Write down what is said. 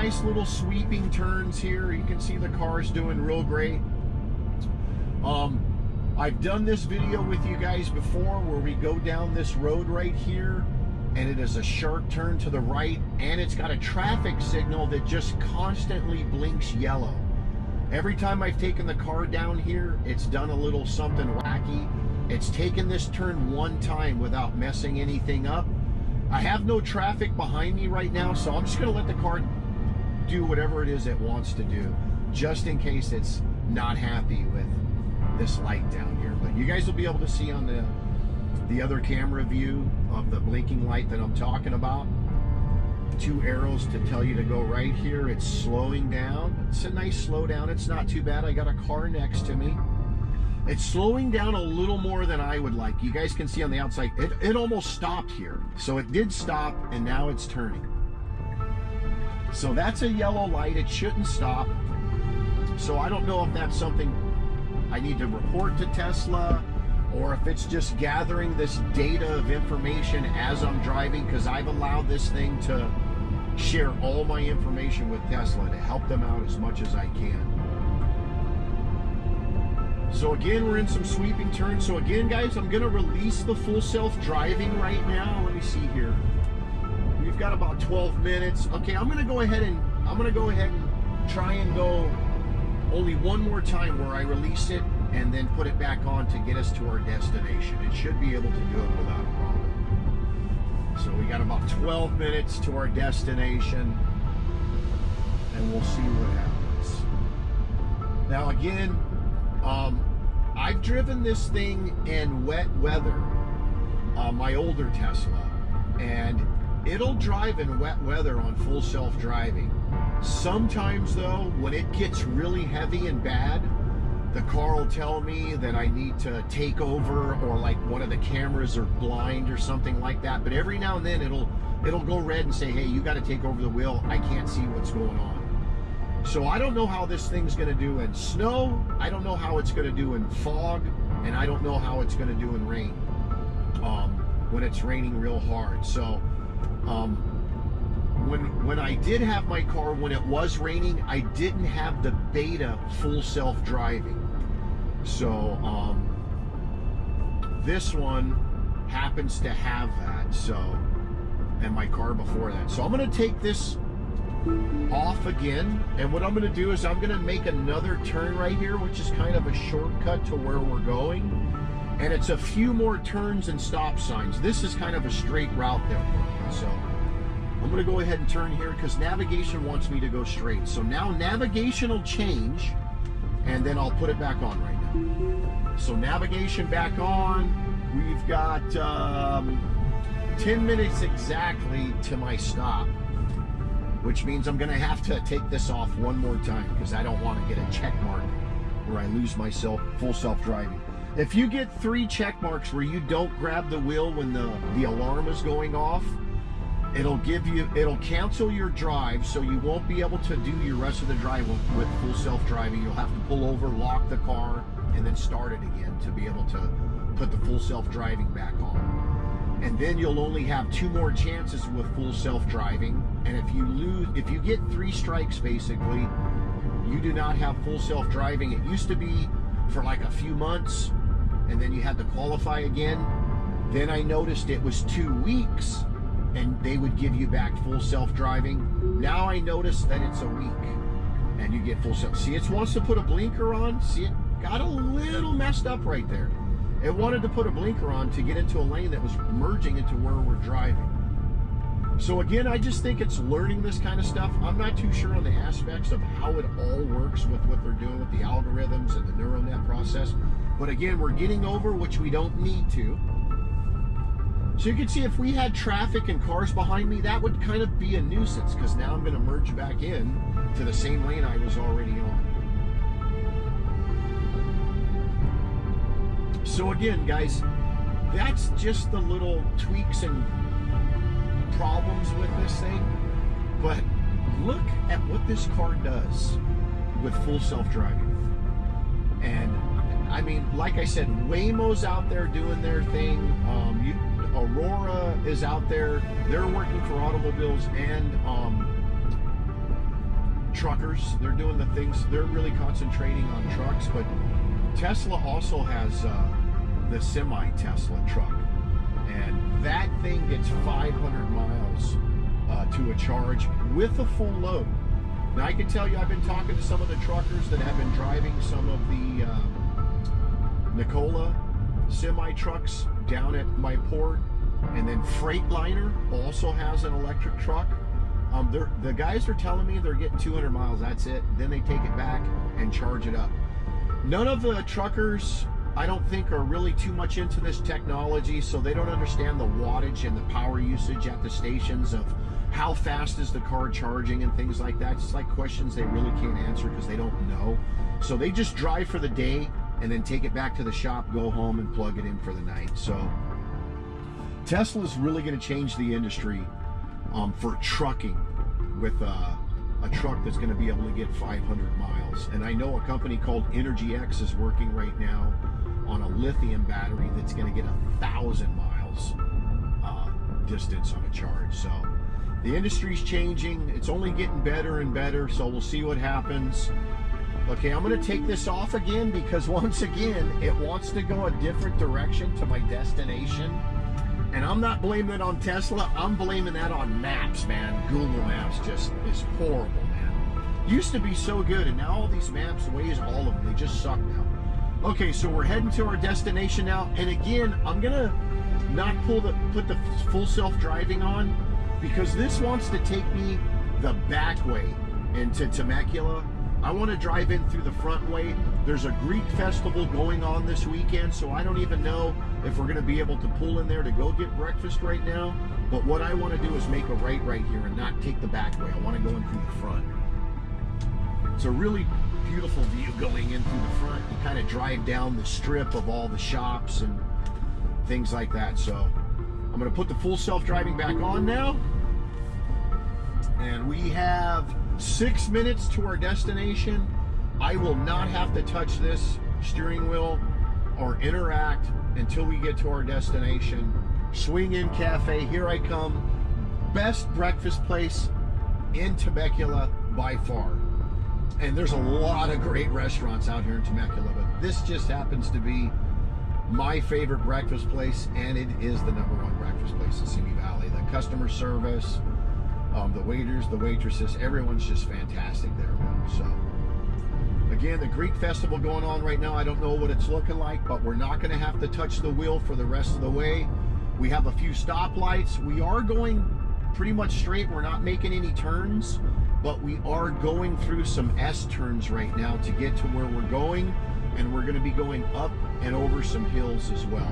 nice little sweeping turns here. You can see the car's doing real great. I've done this video with you guys before where we go down this road right here and it is a sharp turn to the right and it's got a traffic signal that just constantly blinks yellow. Every time I've taken the car down here, it's done a little something wacky. It's taken this turn one time without messing anything up. I have no traffic behind me right now, so I'm just gonna let the car do whatever it is it wants to do, just in case it's not happy with this light down here. But you guys will be able to see on the other camera view of the blinking light that I'm talking about. 2 arrows to tell you to go right here. It's slowing down. It's a nice slow down. It's not too bad. I got a car next to me. It's slowing down a little more than I would like. You guys can see on the outside, it almost stopped here. So it did stop and now it's turning. So that's a yellow light. It shouldn't stop. So I don't know if that's something I need to report to Tesla or if it's just gathering this data of information as I'm driving, because I've allowed this thing to share all my information with Tesla to help them out as much as I can. So again, we're in some sweeping turns. So again, guys, I'm gonna release the full self-driving right now. Let me see here. We've got about 12 minutes. Okay, I'm gonna go ahead and try and go only one more time where I release it and then put it back on to get us to our destination. It should be able to do it without a problem. So we got about 12 minutes to our destination and we'll see what happens. Now again, I've driven this thing in wet weather, my older Tesla, and it'll drive in wet weather on full self-driving. Sometimes though, when it gets really heavy and bad, the car will tell me that I need to take over, or like one of the cameras are blind or something like that. But every now and then it'll go red and say, hey, you got to take over the wheel. I can't see what's going on. So I don't know how this thing's going to do in snow. I don't know how it's going to do in fog, and I don't know how it's going to do in rain when it's raining real hard. So when I did have my car, when it was raining, I didn't have the beta full self-driving. So this one happens to have that. So, and my car before that. So I'm going to take this off again, and what I'm going to do is I'm going to make another turn right here, which is kind of a shortcut to where we're going, and it's a few more turns and stop signs. This is kind of a straight route that we're on. So I'm going to go ahead and turn here because navigation wants me to go straight. So now navigation will change and then I'll put it back on right now. So navigation back on. We've got 10 minutes exactly to my stop, which means I'm going to have to take this off one more time because I don't want to get a check mark where I lose myself full self-driving. If you get 3 check marks where you don't grab the wheel when the alarm is going off, it'll cancel your drive, so you won't be able to do your rest of the drive with full self-driving. You'll have to pull over, lock the car, and then start it again to be able to put the full self-driving back on. And then you'll only have 2 more chances with full self-driving. And if you get 3 strikes, basically, you do not have full self-driving. It used to be for like a few months, and then you had to qualify again. Then I noticed it was 2 weeks, and they would give you back full self-driving. Now I notice that it's a week, and you get full self. See, it wants to put a blinker on. See, it got a little messed up right there. It wanted to put a blinker on to get into a lane that was merging into where we're driving. So again, I just think it's learning this kind of stuff. I'm not too sure on the aspects of how it all works with what they're doing with the algorithms and the neural net process. But again, we're getting over, which we don't need to. So you can see if we had traffic and cars behind me, that would kind of be a nuisance because now I'm going to merge back in to the same lane I was already on. So again, guys, that's just the little tweaks and problems with this thing. But look at what this car does with full self-driving. And I mean, like I said, Waymo's out there doing their thing. Aurora is out there. They're working for automobiles and truckers. They're doing the things, they're really concentrating on trucks, but Tesla also has the semi-Tesla truck. And that thing gets 500 miles to a charge with a full load. Now I can tell you, I've been talking to some of the truckers that have been driving some of the Nikola semi-trucks down at my port, and then Freightliner also has an electric truck. The guys are telling me they're getting 200 miles, that's it. Then they take it back and charge it up. None of the truckers, I don't think, are really too much into this technology, so they don't understand the wattage and the power usage at the stations of how fast is the car charging and things like that. It's like questions they really can't answer because they don't know. So they just drive for the day and then take it back to the shop, go home and plug it in for the night. So Tesla's really going to change the industry for trucking with a truck that's going to be able to get 500 miles. And I know a company called EnergyX is working right now on a lithium battery that's going to get 1,000 miles distance on a charge. So the industry's changing. It's only getting better and better, so we'll see what happens. Okay, I'm going to take this off again because once again, it wants to go a different direction to my destination. And I'm not blaming it on Tesla. I'm blaming that on maps, man. Google Maps just is horrible, man. Used to be so good, and now all these maps, Waze, all of them, they just suck now. Okay, so we're heading to our destination now. And again, I'm going to not put the full self-driving on, because this wants to take me the back way into Temecula. I want to drive in through the front way. There's a Greek festival going on this weekend, so I don't even know if we're going to be able to pull in there to go get breakfast right now. But what I want to do is make a right here and not take the back way. I want to go in through the front. It's a really beautiful view going in through the front. You kind of drive down the strip of all the shops and things like that. So I'm going to put the full self-driving back on now. And we have 6 minutes to our destination. I will not have to touch this steering wheel or interact until we get to our destination. Swing In Cafe, here I come. Best breakfast place in Temecula by far. And there's a lot of great restaurants out here in Temecula, but this just happens to be my favorite breakfast place, and it is the #1 breakfast place in Simi Valley. The customer service, the waiters, the waitresses, everyone's just fantastic there, man. So again, the Greek festival going on right now. I don't know what it's looking like, but we're not going to have to touch the wheel for the rest of the way. We have a few stoplights. We are going pretty much straight. We're not making any turns, but we are going through some S-turns right now to get to where we're going, and we're going to be going up and over some hills as well.